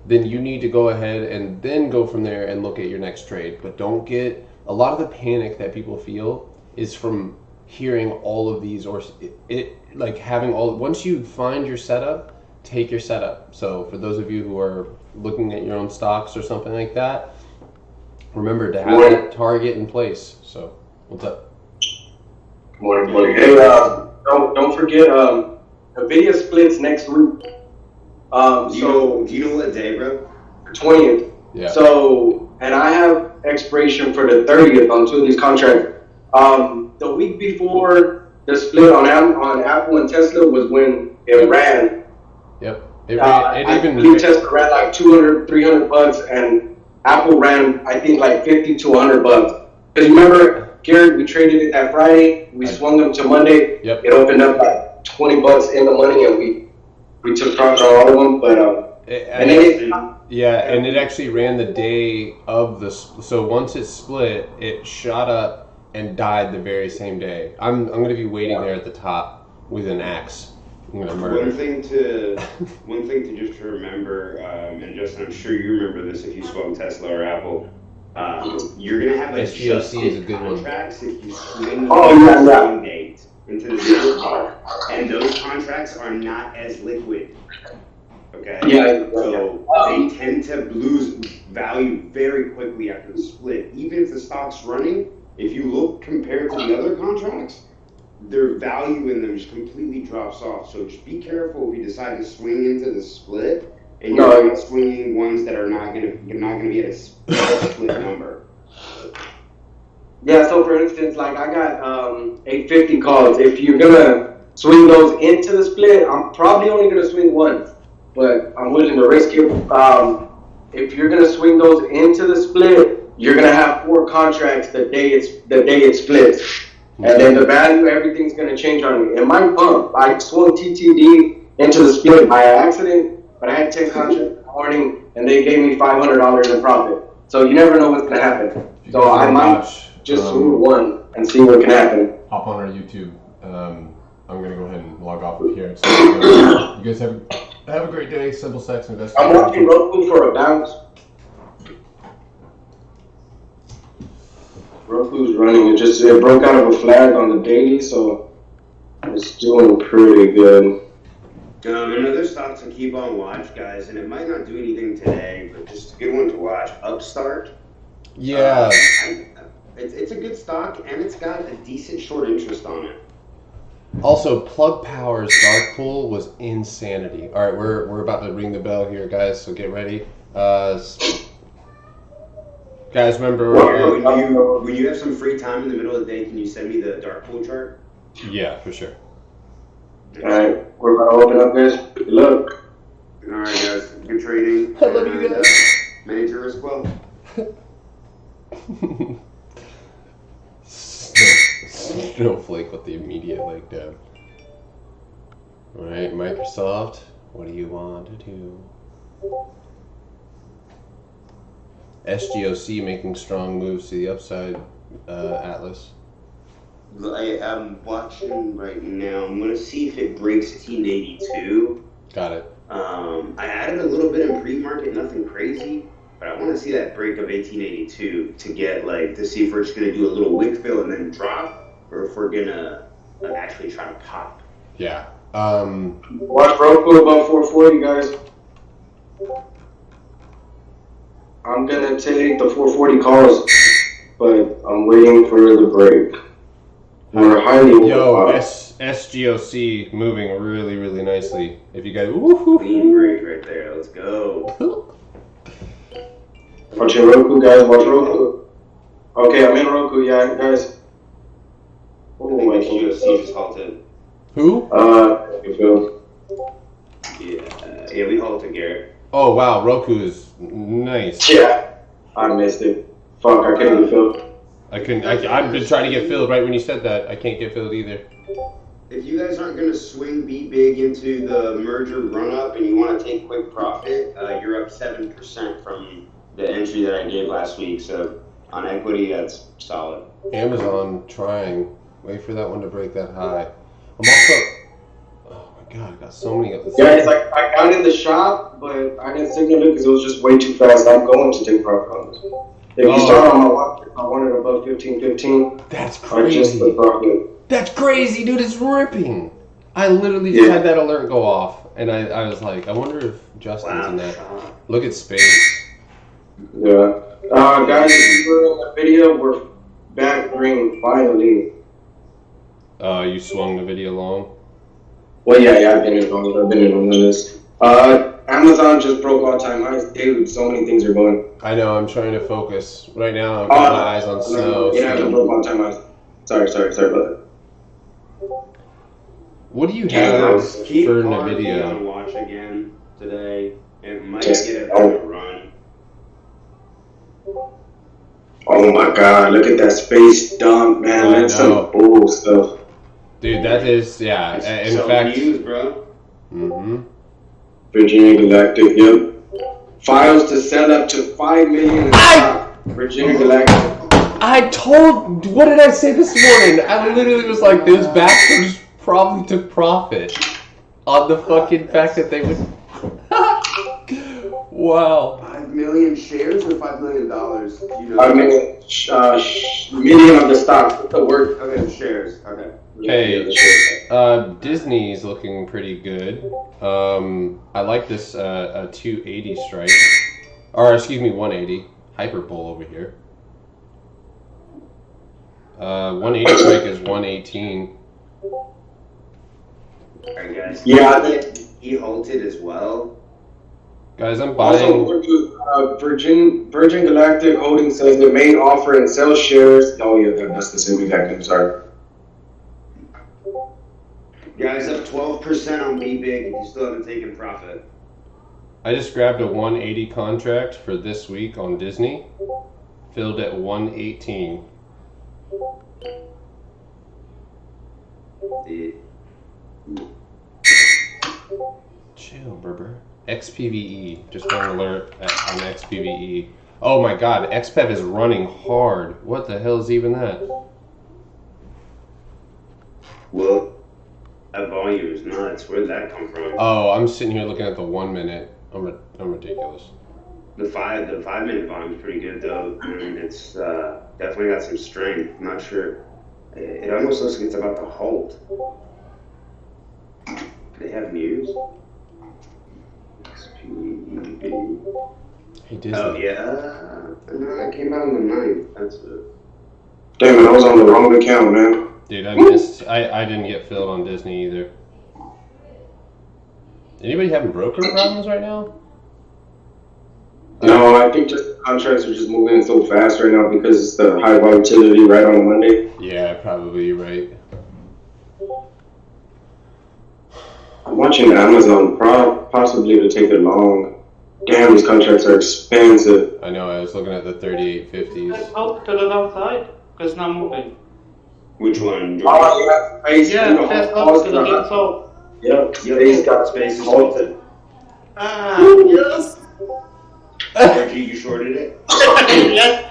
[SPEAKER 1] then you need to go ahead and then go from there and look at your next trade. But don't get, a lot of the panic that people feel is from hearing all of these, or like having all, once you find your setup, take your setup. So for those of you who are looking at your own stocks or something like that, remember to have that target in place. So what's up?
[SPEAKER 4] Morning. Hey, don't forget, Nvidia splits next week.
[SPEAKER 3] Do you know what day, bro?
[SPEAKER 4] The 20th.
[SPEAKER 1] Yeah.
[SPEAKER 4] So, and I have expiration for the 30th on two of these contracts. The week before the split on Apple and Tesla was when it ran.
[SPEAKER 1] Yep.
[SPEAKER 4] Tesla ran like 200, $300, and Apple ran, I think, like 50 to $100. Because remember, Gary, we traded it that Friday. We swung them to Monday.
[SPEAKER 1] Yep.
[SPEAKER 4] It opened up like $20 in the money, and we took profit on all of them. But
[SPEAKER 1] and it actually ran the day of the. So once it split, it shot up and died the very same day. I'm going to be waiting there at the top with an axe. I'm going to murder.
[SPEAKER 3] One thing to just remember, and Justin, I'm sure you remember this if you swung Tesla or Apple. You're going to have
[SPEAKER 1] SPOC is a good one.
[SPEAKER 3] Contracts if you swing the date into the zero, and those contracts are not as liquid. Okay?
[SPEAKER 4] Yeah.
[SPEAKER 3] So they tend to lose value very quickly after the split. Even if the stock's running, if you look compared to the other contracts, their value in them just completely drops off. So just be careful if you decide to swing into the split, and you're not swinging ones that are not gonna be at a split number.
[SPEAKER 4] Yeah. So for instance, like I got 850 calls. If you're gonna swing those into the split, I'm probably only gonna swing one, but I'm willing to risk it. If you're gonna swing those into the split, you're gonna have 4 contracts the day it splits, and then the value, everything's gonna change on you. It might bump. I swung TTD into the split by accident, but I had 10 contracts in the morning, and they gave me $500 in profit. So you never know what's gonna happen. So I might just swing one and see what can happen.
[SPEAKER 1] Hop on our YouTube. I'm gonna go ahead and log off of here. So you guys have a great day. Simple Stacks Investing.
[SPEAKER 4] I'm watching Roku for a bounce. Roku's running. It broke out of a flag on the daily, so it's doing pretty good.
[SPEAKER 3] Another stock to keep on watch, guys, and it might not do anything today, but just a good one to watch. Upstart.
[SPEAKER 1] Yeah.
[SPEAKER 3] It's a good stock, and it's got a decent short interest on it.
[SPEAKER 1] Also, Plug Power's Dark Pool was insanity. All right, we're about to ring the bell here, guys. So get ready. Guys, remember
[SPEAKER 3] when you have some free time in the middle of the day, can you send me the dark pool chart?
[SPEAKER 1] Yeah, for sure.
[SPEAKER 4] All right, we're about to open up, guys. Good luck.
[SPEAKER 3] All right, guys. Good trading.
[SPEAKER 1] I love you guys.
[SPEAKER 3] Manage your risk well.
[SPEAKER 1] Snowflake with the immediate leg down. All right, Microsoft. What do you want to do? SGOC making strong moves to the upside, Atlas.
[SPEAKER 3] I am watching right now. I'm going to see if it breaks 1882.
[SPEAKER 1] Got it.
[SPEAKER 3] I added a little bit in pre-market, nothing crazy, but I want to see that break of 1882 to get to see if we're just going to do a little wick fill and then drop, or if we're going to actually try to pop.
[SPEAKER 1] Yeah.
[SPEAKER 4] Watch Roku above 440, guys. I'm gonna take the 440 calls, but I'm waiting for the break. We're highly
[SPEAKER 1] SGOC moving really, really nicely. If you guys,
[SPEAKER 3] clean break right there. Let's go.
[SPEAKER 4] Watching Roku, guys. Watch Roku. Okay, I'm in Roku. Yeah, guys.
[SPEAKER 3] Oh my SGOC just halted.
[SPEAKER 1] Who?
[SPEAKER 4] You feel?
[SPEAKER 3] Yeah, we halted Garrett.
[SPEAKER 1] Oh wow, Roku is nice.
[SPEAKER 4] Yeah, I missed it. Fuck, I couldn't get filled.
[SPEAKER 1] I've been trying to get filled right when you said that. I can't get filled either.
[SPEAKER 3] If you guys aren't going to swing B big into the merger run up and you want to take quick profit, you're up 7% from the entry that I gave last week. So on equity, that's solid.
[SPEAKER 1] Amazon trying. Wait for that one to break that high. I'm also. Oh my god, I got so many of this.
[SPEAKER 4] Yeah, it's like I got in the shop, but I didn't signal it because it was just way too fast. I'm going to take profit on this. If you start on my watch, I want it above 15.15.
[SPEAKER 1] That's crazy. That's crazy, dude. It's ripping. I literally just had that alert go off, and I was like, I wonder if Justin's in that. Look at Spce.
[SPEAKER 4] Yeah. Guys, if you were in the video, we're back green finally.
[SPEAKER 1] You swung the video long?
[SPEAKER 4] Well, yeah, I've been in on this. Amazon just broke all-time highs. Dude, so many things are going.
[SPEAKER 1] I know, I'm trying to focus. Right now, I've got my eyes on snow.
[SPEAKER 4] Yeah, it broke all-time highs. Sorry about that.
[SPEAKER 1] What do you have for NVIDIA?
[SPEAKER 3] On watch again today. It might get a run.
[SPEAKER 4] Oh my god, look at that space dump, man. That's some bull stuff.
[SPEAKER 1] Dude, that is, yeah. In fact,
[SPEAKER 3] news, bro.
[SPEAKER 1] Mm-hmm.
[SPEAKER 4] Virginia Galactic, yep. Files to sell up to 5 million in stock. Virginia Galactic.
[SPEAKER 1] What did I say this morning? I literally was like, those bastards probably took profit on the fucking fact that they would. Wow.
[SPEAKER 3] 5 million shares or $5 million? You know?
[SPEAKER 4] 5 million, million of the stock. What's the word?
[SPEAKER 3] Okay, the shares. Okay.
[SPEAKER 1] Hey, Disney's looking pretty good. I like this 280 strike. Or, excuse me, 180. Hyperbole over here. 180 strike is 118.
[SPEAKER 3] Alright, guys.
[SPEAKER 4] Yeah, I think
[SPEAKER 3] he halted as well.
[SPEAKER 1] Guys, I'm buying.
[SPEAKER 4] Also, Virgin Galactic Holdings says the main offer and sell shares. Oh, yeah, that's the same exact thing. Sorry.
[SPEAKER 3] Guys, up 12% on B big. You still haven't taken profit.
[SPEAKER 1] I just grabbed a 180 contract for this week on Disney, filled at 118. Chill, Berber. XPVE. Just got an alert on XPVE. Oh my god, Xpev is running hard. What the hell is even that?
[SPEAKER 3] Well, that volume is nuts. Where did that come from?
[SPEAKER 1] Oh, I'm sitting here looking at the 1 minute. I'm ridiculous.
[SPEAKER 3] The 5 minute volume is pretty good though. I mean, it's definitely got some strength. I'm not sure. It almost looks like it's about to halt. They have news. Xpev.
[SPEAKER 1] Hey, Disney.
[SPEAKER 3] Oh yeah. No, that came out on the 9th. That's it.
[SPEAKER 4] Damn it, I was on the wrong account, man.
[SPEAKER 1] Dude, I missed. I didn't get filled on Disney either. Anybody having broker problems right now?
[SPEAKER 4] No, I think just the contracts are just moving so fast right now because it's the high volatility right on a Monday.
[SPEAKER 1] Yeah, probably right.
[SPEAKER 4] I'm watching Amazon possibly to take it long. Damn, these contracts are expensive.
[SPEAKER 1] I know. I was looking at the 3850s.
[SPEAKER 2] Let's hope to the downside, because now moving.
[SPEAKER 3] Which one?
[SPEAKER 4] Oh, yeah,
[SPEAKER 2] Yeah, let's hope to the downside.
[SPEAKER 4] Yep,
[SPEAKER 3] Space got Space is halted.
[SPEAKER 2] Ah,
[SPEAKER 1] Yes.
[SPEAKER 3] Reggie, you shorted it?
[SPEAKER 2] yes.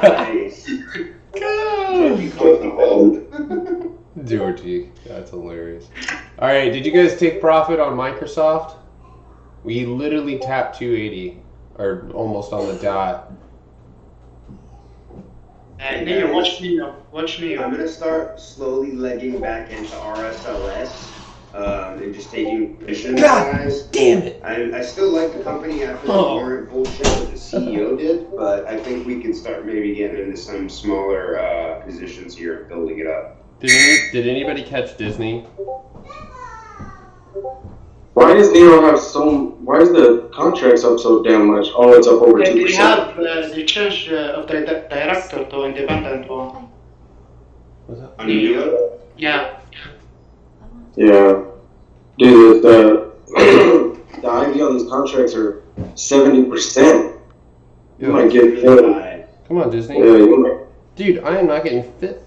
[SPEAKER 3] Nice. Reggie caught the hold.
[SPEAKER 1] Georgie, that's hilarious. All right, did you guys take profit on Microsoft? We literally tapped 280, or almost on the dot.
[SPEAKER 2] Neo, watch Neo. Watch
[SPEAKER 3] I'm
[SPEAKER 2] Neo.
[SPEAKER 3] gonna start slowly legging back into RSLS and just taking positions, guys.
[SPEAKER 1] Damn it!
[SPEAKER 3] I still like the company after the warrant bullshit that the CEO did, but I think we can start maybe getting into some smaller positions here and building it up.
[SPEAKER 1] Did anybody catch Disney?
[SPEAKER 4] Why does Nero have why is the contracts up so damn much? Oh, it's up over 2%.
[SPEAKER 2] They have the change of the director to independent one.
[SPEAKER 1] What's that?
[SPEAKER 3] On Neo?
[SPEAKER 2] Yeah.
[SPEAKER 4] Yeah. Dude, the IV on these contracts are 70%. You might get fit.
[SPEAKER 1] Come on, Disney.
[SPEAKER 4] Yeah, you might.
[SPEAKER 1] Dude, I am not getting fit.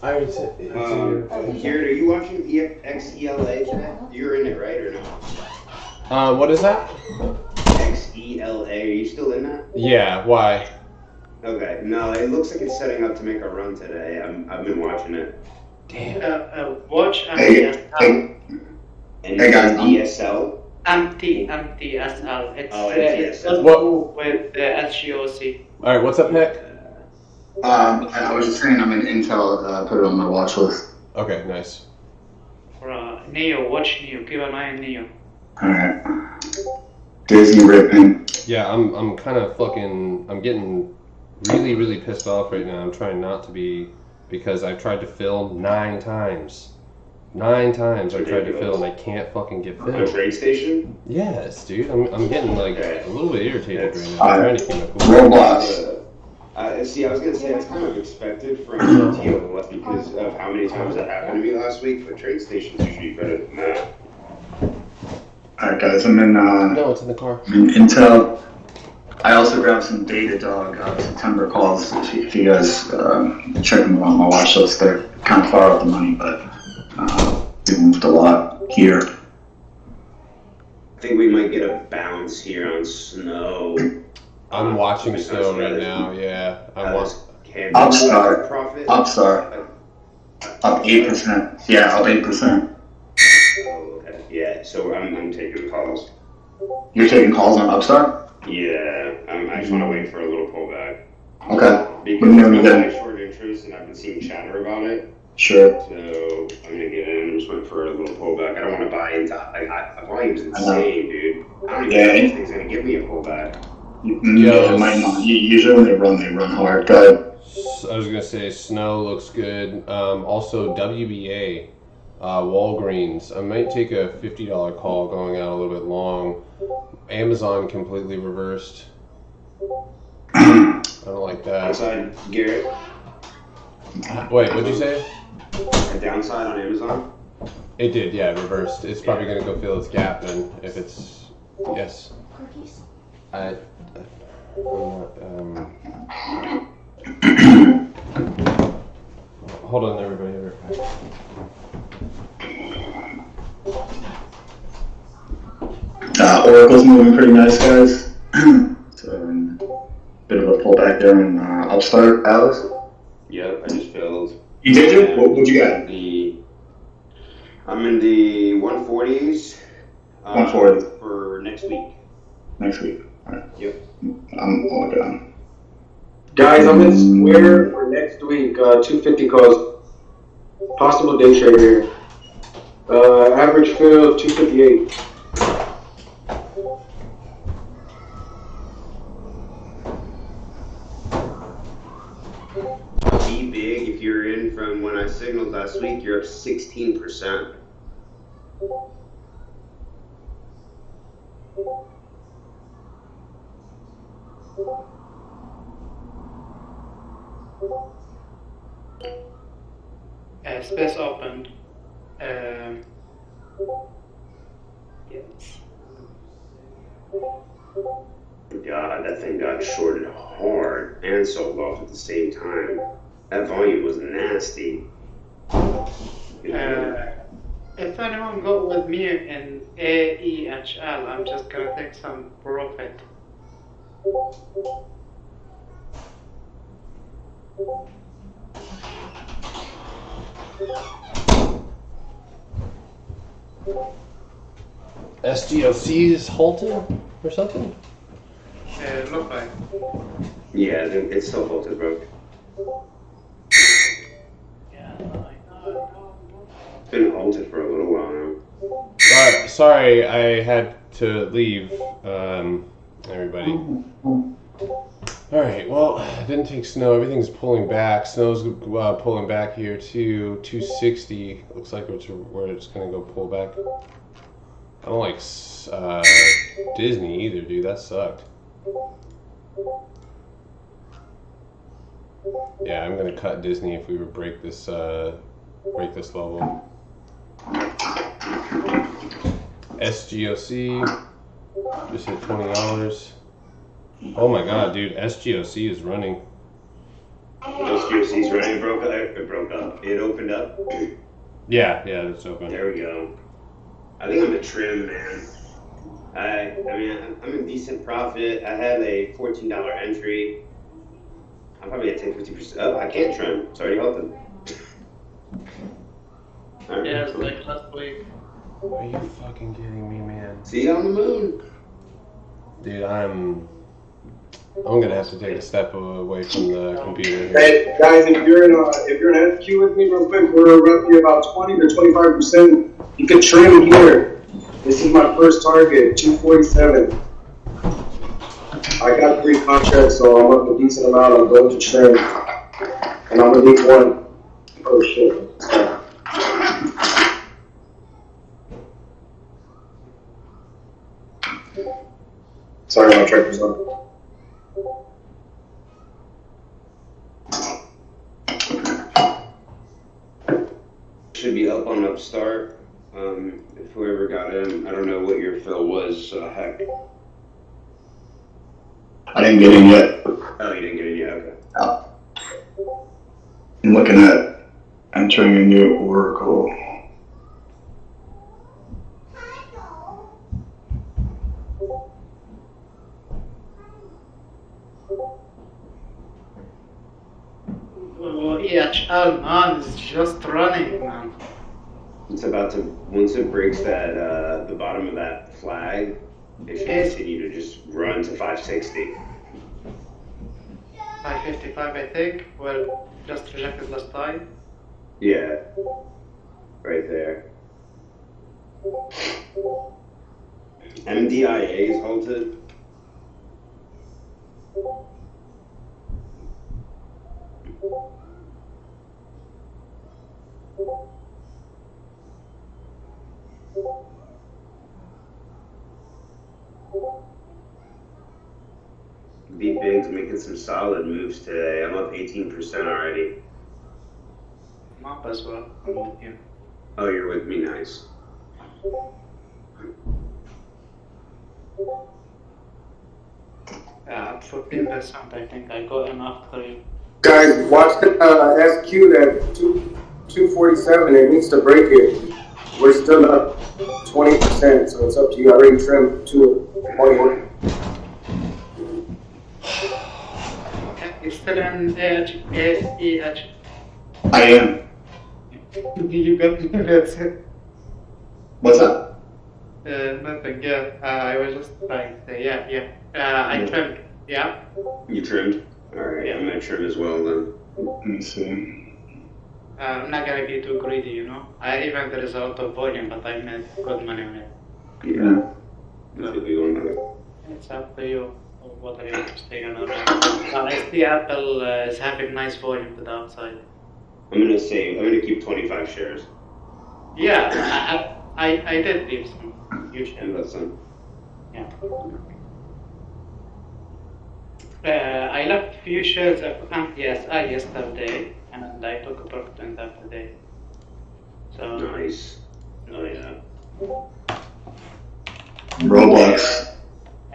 [SPEAKER 1] I already said it's
[SPEAKER 3] Garrett, are you watching XELA today? You're in it, right, or no?
[SPEAKER 1] what is that?
[SPEAKER 3] XELA, are you still in that?
[SPEAKER 1] Yeah, why?
[SPEAKER 3] Okay, no, it looks like it's setting up to make a run today. I've been watching it.
[SPEAKER 1] Damn.
[SPEAKER 2] Watch
[SPEAKER 3] And
[SPEAKER 5] guys,
[SPEAKER 3] DSL?
[SPEAKER 2] MTSL. It's
[SPEAKER 3] MTSL.
[SPEAKER 2] what with the SGOC.
[SPEAKER 1] All right, what's up, Nick?
[SPEAKER 5] I was just saying I'm in Intel, put it on my watch list.
[SPEAKER 1] Okay, nice.
[SPEAKER 2] Neo, watch Neo. Keep an eye on Neo.
[SPEAKER 5] Alright. Disney ripping.
[SPEAKER 1] Yeah, I'm kind of I'm getting really, really pissed off right now. I'm trying not to be, because I've tried to fill 9 times. 9 times I tried to fill and I can't fucking get
[SPEAKER 3] On
[SPEAKER 1] filled.
[SPEAKER 3] Trade Station?
[SPEAKER 1] Yes, dude. I'm getting like a little bit irritated right now.
[SPEAKER 5] Alright.
[SPEAKER 1] I'm trying to keep my cool.
[SPEAKER 5] Roblox.
[SPEAKER 3] See, I was gonna say it's kind of expected from TOS because of how many times that happened to me last week, but Trade Station's usually better than that.
[SPEAKER 5] Alright guys, I'm in
[SPEAKER 1] No, it's in the car.
[SPEAKER 5] Intel. I also grabbed some Datadog September calls. If you guys check them on my watch list, they're kind of far out the money, but they moved a lot here.
[SPEAKER 3] I think we might get a bounce here on Snow.
[SPEAKER 1] I'm watching Snow right now. Yeah,
[SPEAKER 5] Upstart.
[SPEAKER 3] Profit.
[SPEAKER 5] Upstart. Up 8%. Yeah, up 8%.
[SPEAKER 3] Oh, okay. Yeah, so I'm taking calls.
[SPEAKER 5] You're taking calls on Upstart?
[SPEAKER 3] Yeah, I just want to wait for a little pullback.
[SPEAKER 5] Okay.
[SPEAKER 3] Because it's got short interest and I've been seeing chatter about it.
[SPEAKER 5] Sure.
[SPEAKER 3] So I'm gonna get in and just wait for a little pullback. I don't want to buy into volume's insane, dude. I don't even know if this thing's gonna give me a pullback.
[SPEAKER 5] Yeah, it might not. Usually when they run hard. Go ahead.
[SPEAKER 1] I was gonna say Snow looks good. Also WBA, Walgreens. I might take a $50 call going out a little bit long. Amazon completely reversed. I don't like that.
[SPEAKER 3] Downside, Garrett.
[SPEAKER 1] Wait, what'd you say?
[SPEAKER 3] A downside on Amazon.
[SPEAKER 1] It did, yeah, it reversed. It's probably gonna go fill its gap then if it's yes. I'm not, hold on, everybody.
[SPEAKER 5] Oracle's moving pretty nice, guys. So, bit of a pullback there in Upstart, Alice.
[SPEAKER 3] Yep, I just filled.
[SPEAKER 5] You did it? What'd you get?
[SPEAKER 3] I'm in the 140s.
[SPEAKER 5] 140.
[SPEAKER 3] For next week.
[SPEAKER 5] next week. All right.
[SPEAKER 3] Yep.
[SPEAKER 5] I'm looking on.
[SPEAKER 4] Guys, I'm in Square for next week. 250 calls. Possible day trade here. Average fill 258.
[SPEAKER 3] Be big. If you're in from when I signaled last week, you're up 16%.
[SPEAKER 2] Space opened. Yes.
[SPEAKER 3] God, that thing got shorted hard and sold off at the same time. That volume was nasty.
[SPEAKER 2] If anyone go with me in AEHL, I'm just gonna take some profit.
[SPEAKER 1] SGOC is halted or something?
[SPEAKER 2] Look like.
[SPEAKER 3] Yeah, it's still halted, bro.
[SPEAKER 2] Yeah, I know.
[SPEAKER 3] It's been halted for a little while now.
[SPEAKER 1] Sorry, I had to leave. Everybody. Alright, well, it didn't take snow. Everything's pulling back. Snow's pulling back here to 260. Looks like it's where it's going to go pull back. I don't like Disney either, dude. That sucked. Yeah, I'm going to cut Disney if we would break this level. SGOC just hit $20. Oh my god, dude, SGOC is running.
[SPEAKER 3] SGOC's running, it broke up. It opened up.
[SPEAKER 1] Yeah, it's open.
[SPEAKER 3] There we go. I think I'm a trim, man. I mean, I'm in decent profit. I had a $14 entry. I'm probably at 10-50%. Oh, I can't trim. It's already halted. Right.
[SPEAKER 2] Yeah, it's like last week.
[SPEAKER 1] Are you fucking kidding me, man?
[SPEAKER 3] See you on the moon.
[SPEAKER 1] Dude, I'm gonna have to take a step away from the computer here.
[SPEAKER 4] Hey, guys, if you're in SQ with me real quick, we're roughly about 20 to 25%. You can trim here. This is my first target, 247. I got 3 contracts, so I'm up a decent amount. I'm going to trim, and I'm gonna need one. Oh shit. Sorry, my tractor's on.
[SPEAKER 3] Should be up on Upstart. If whoever got in, I don't know what your fill was, so heck.
[SPEAKER 5] I didn't get in yet.
[SPEAKER 3] Oh, you didn't get in yet? Okay.
[SPEAKER 5] No. I'm looking at entering a new Oracle.
[SPEAKER 2] Oh, EHL, man, is just running, man.
[SPEAKER 3] It's about to, once it breaks that, the bottom of that flag, it should continue to just run to 560.
[SPEAKER 2] 555, I think. Well, just rejected last time.
[SPEAKER 3] Yeah. Right there. MDIA is halted. Be Big's making some solid moves today. I'm up 18% already.
[SPEAKER 2] I'm up as well. I'm with you.
[SPEAKER 3] Oh, you're with me, nice.
[SPEAKER 2] Yeah, 14%, I think. I got in after you.
[SPEAKER 4] Guys, watch the SQ at 247. It needs to break it. We're still up 20%, so it's up to you. I already trimmed 221.
[SPEAKER 2] You're still in AEH.
[SPEAKER 5] I am.
[SPEAKER 2] You got me, that's it.
[SPEAKER 5] What's up?
[SPEAKER 2] Nothing. Yeah. I was just trying to say. Yeah. I trimmed. Yeah.
[SPEAKER 3] You trimmed? Alright,
[SPEAKER 2] Yeah.
[SPEAKER 3] I'm gonna trim as well then.
[SPEAKER 5] Let me see.
[SPEAKER 2] I'm not gonna be too greedy, you know. Even there is a lot of volume, but I made good money on it.
[SPEAKER 3] Yeah. I feel you on that.
[SPEAKER 2] It's up to you. What are you interested in? I see Apple is having nice volume to the outside.
[SPEAKER 3] I'm gonna keep 25 shares.
[SPEAKER 2] Yeah, I did leave some huge
[SPEAKER 3] Do
[SPEAKER 2] shares.
[SPEAKER 3] that son.
[SPEAKER 2] Yeah. I left few shares of MPSI yesterday, and I took a profit on that today. So
[SPEAKER 3] Nice. Oh yeah.
[SPEAKER 5] Roblox.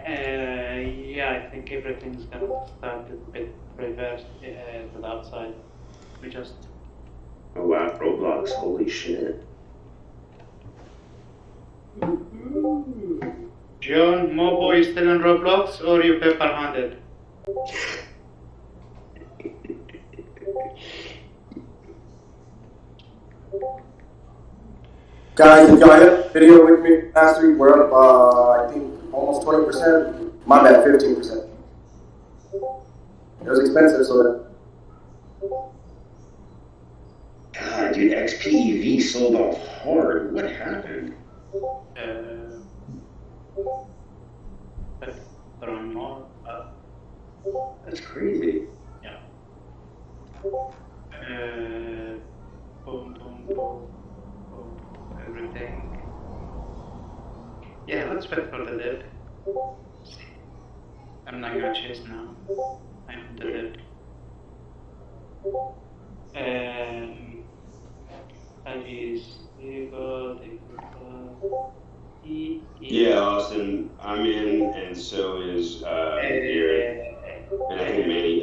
[SPEAKER 2] yeah, I think everything's gonna start a bit reverse to the outside. We just
[SPEAKER 3] Oh wow, Roblox, holy shit.
[SPEAKER 2] John, Mobo, you still in Roblox or you paper-handed?
[SPEAKER 4] Guys, if y'all hit video with me last week, we're up, I think, almost 20%. My bad, 15%. It was expensive, so
[SPEAKER 3] God, dude, XPEV sold off hard. What happened?
[SPEAKER 2] Around more.
[SPEAKER 3] That's crazy.
[SPEAKER 2] Yeah. Boom, boom, boom, boom, everything. Yeah, let's wait for the dip. I'm not gonna chase now. I'm the dip. Is
[SPEAKER 3] Yeah, Austin, I'm in, and so is Eric, and I think Mandy,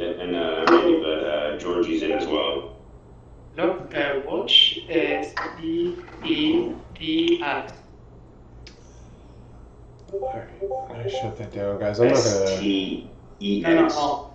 [SPEAKER 3] but Georgie's in as well.
[SPEAKER 2] Look, watch STETR.
[SPEAKER 1] Alright, I'm gonna shut that down, guys. I'm not gonna.
[SPEAKER 3] STEX.
[SPEAKER 2] No.